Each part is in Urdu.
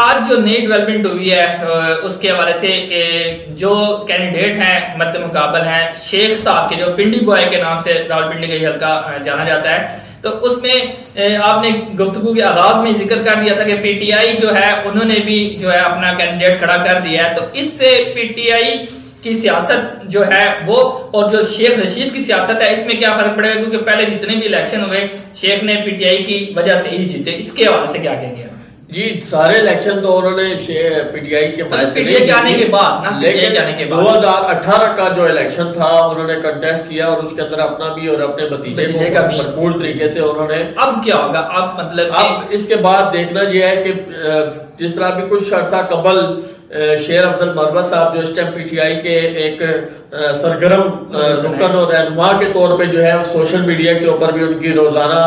آج جو نئی ڈیولپمنٹ ہوئی ہے اس کے حوالے سے جو کینڈیڈیٹ ہیں مد مقابل ہیں شیخ صاحب کے، جو پنڈی بوائے کے نام سے راولپنڈی کا یہ حلقہ جانا جاتا ہے، تو اس میں آپ نے گفتگو کے آغاز میں ذکر کر دیا تھا کہ پی ٹی آئی جو ہے انہوں نے بھی جو ہے اپنا کینڈیڈیٹ کھڑا کر دیا ہے، تو اس سے پی ٹی آئی کی سیاست جو ہے وہ اور جو شیخ رشید کی سیاست ہے اس میں کیا فرق پڑے گا؟ کیونکہ پہلے جتنے بھی الیکشن ہوئے شیخ نے پی ٹی آئی کی وجہ سے ہی جیتے، اس کے حوالے سے کیا کہیں گے؟ جی سارے الیکشن تو انہوں نے پی ٹی آئی کے بعد پی ٹی آئی جانے کے بعد نا، لیکن جانے کے بعد 2018 کا جو الیکشن تھا انہوں نے کنٹیسٹ کیا اور اس کے اندر اپنا بھی اور اپنے بھتیجے کو بھرپور طریقے سے انہوں نے۔ اب کیا ہوگا؟ اب مطلب اب اس کے بعد دیکھنا یہ ہے کہ جس طرح بھی کچھ عرصہ قبل شیر افضل مروت صاحب جو اس ٹائم پی ٹی آئی کے ایک سرگرم رکن اور رہنما کے طور پہ جو ہے سوشل میڈیا کے اوپر بھی ان کی روزانہ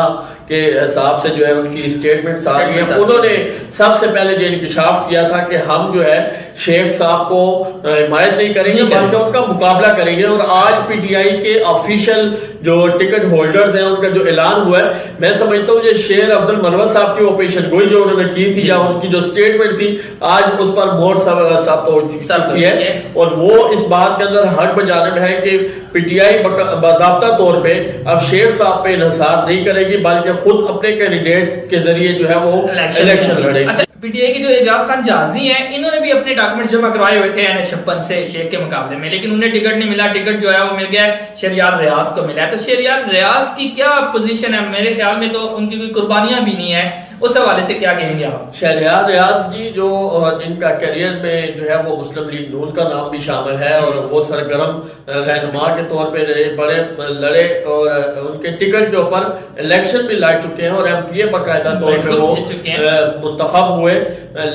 کے حساب سے جو ہے ان کی سٹیٹمنٹ آ رہی ہیں، انہوں نے سب سے پہلے جو انکشاف کیا تھا کہ ہم جو ہے شیخ صاحب کو حمایت نہیں کریں گے بلکہ ان کا مقابلہ کریں گے۔ اور آج پی ٹی آئی کے آفیشیل جو ٹکٹ ہولڈرز ہیں ان کا جو اعلان ہوا ہے، میں سمجھتا ہوں یہ شیر افضل مروت صاحب کی وہ پیشن گوئی جو انہوں نے کی تھی یا ان کی جو سٹیٹمنٹ تھی آج اس پر مہر ثابت ہو چکی ہے، اور وہ اس بات کے اندر حق بجانب ہے کہ پی ٹی آئی باضابطہ طور پہ اب شیخ صاحب پہ انحصار نہیں کرے گی بلکہ خود اپنے کینڈیڈیٹ کے ذریعے جو ہے وہ الیکشن لڑے گی۔ پی ٹی آئی کے جو اعجاز خان جہازی ہیں انہوں نے بھی اپنے ڈاکومنٹ جمع کروائے ہوئے تھے N56 سے شیخ کے مقابلے میں، لیکن انہیں ٹکٹ نہیں ملا۔ ٹکٹ جو ہے وہ مل گیا شہریار ریاض کو ملا ہے۔ تو شہریار ریاض کی کیا پوزیشن ہے؟ میرے خیال میں تو ان کی کوئی قربانیاں بھی نہیں ہیں، اس حوالے سے کیا کہیں گے آپ؟ شہریار ریاض جی جو جن کا کیریئر میں جو ہے وہ مسلم لیگ نون کا نام بھی شامل ہے اور وہ سرگرم رہنما کے طور پہ بڑے لڑے اور ان کے ٹکٹ کے اوپر الیکشن بھی لڑ چکے ہیں اور ایم پی اے باقاعدہ طور پہ وہ منتخب ہوئے،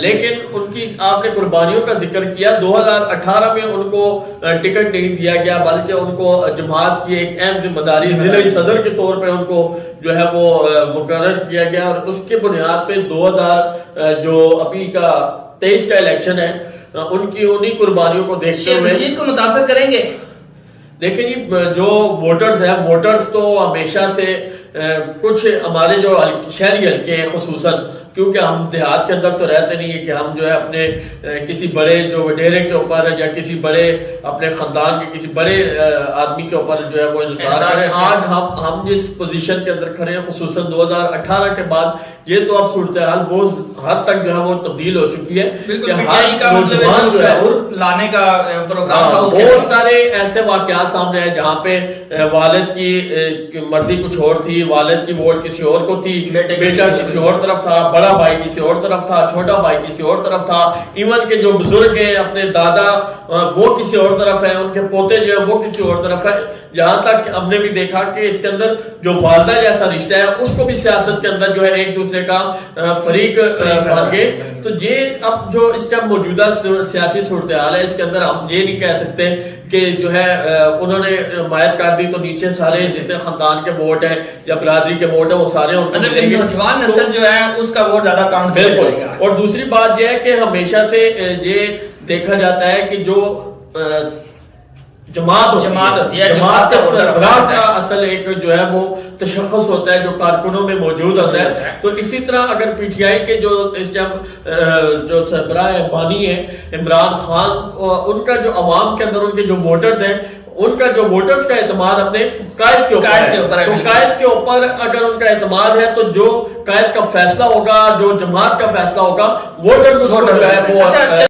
لیکن ان کی آپ نے قربانیوں کا ذکر کیا۔ 2018 میں ان کو ٹکٹ نہیں دیا گیا بلکہ ان کو جماعت کی ایک اہم ذمہ داری ضلعی صدر کے طور پہ ان کو جو ہے وہ مقرر کیا گیا، اور اس کے بنیاد پہ 2000 جو ابھی کا 23 کا الیکشن ہے ان کی انہی قربانیوں کو دیکھتے ہوئے رشید کو متاثر کریں گے؟ دیکھیں جی جو ووٹرز ہیں، ووٹرز تو ہمیشہ سے کچھ ہمارے جو شہری حلقے ہیں خصوصاً، کیونکہ ہم دیہات کے اندر تو رہتے نہیں ہیں کہ ہم جو ہے اپنے کسی بڑے جو وڈیرے کے اوپر یا کسی بڑے اپنے خاندان کے کسی بڑے آدمی کے اوپر جو ہے وہ انحصار کریں۔ آج ہم جس پوزیشن کے اندر کھڑے ہیں خصوصاً 2018 کے بعد یہ تو اب صورتحال بہت حد تک جو ہے وہ تبدیل ہو چکی ہے کہ ہر نوجوان جو ہے لانے کا پروگرام تھا، بہت سارے ایسے واقعات سامنے آئے جہاں پہ والد کی مرضی کچھ اور تھی، والد کی ووٹ کسی اور کو تھی، بیٹا کسی اور طرف تھا، بڑا بھائی کسی اور طرف تھا، چھوٹا بھائی کسی اور طرف تھا، ایون کے جو بزرگ ہیں اپنے دادا وہ کسی اور طرف ہیں، ان کے پوتے جو ہیں وہ کسی اور طرف ہیں، جہاں تک ہم نے بھی دیکھا کہ اس کے اندر جو والدہ جیسا رشتہ ہے اس کو بھی سیاست کے اندر جو ہے ایک دوسرے کا فریق بن گئے۔ تو یہ اب جو اس ٹائم موجودہ سیاسی صورتحال ہے اس کے اندر ہم یہ نہیں کہہ سکتے کہ جو ہے انہوں نے حمایت کر دی تو نیچے سارے جتنے خاندان کے ووٹ ہیں یا برادری کے ووٹ ہیں وہ سارے نوجوان نسل جو ہے اس کا ووٹ زیادہ کاؤنٹ کرے گا۔ اور دوسری بات یہ ہے کہ ہمیشہ سے یہ دیکھا جاتا ہے کہ جو جماعت ہوتی ہے، جماعت کا سربراہ کا اصل ایک جو ہے وہ تشخص ہوتا ہے جو کارکنوں میں موجود ہوتا ہے۔ تو اسی طرح اگر پی ٹی آئی کے جو اس ٹائم جو سربراہ بانی ہے عمران خان، ان کا جو عوام کے اندر ان کے جو ووٹرز ہیں ان کا جو ووٹرز کا اعتماد اپنے قائد کے اوپر ہے، تو قائد کے اوپر اگر ان کا اعتماد ہے تو جو قائد کا فیصلہ ہوگا، جو جماعت کا فیصلہ ہوگا، ووٹر جو ہے وہ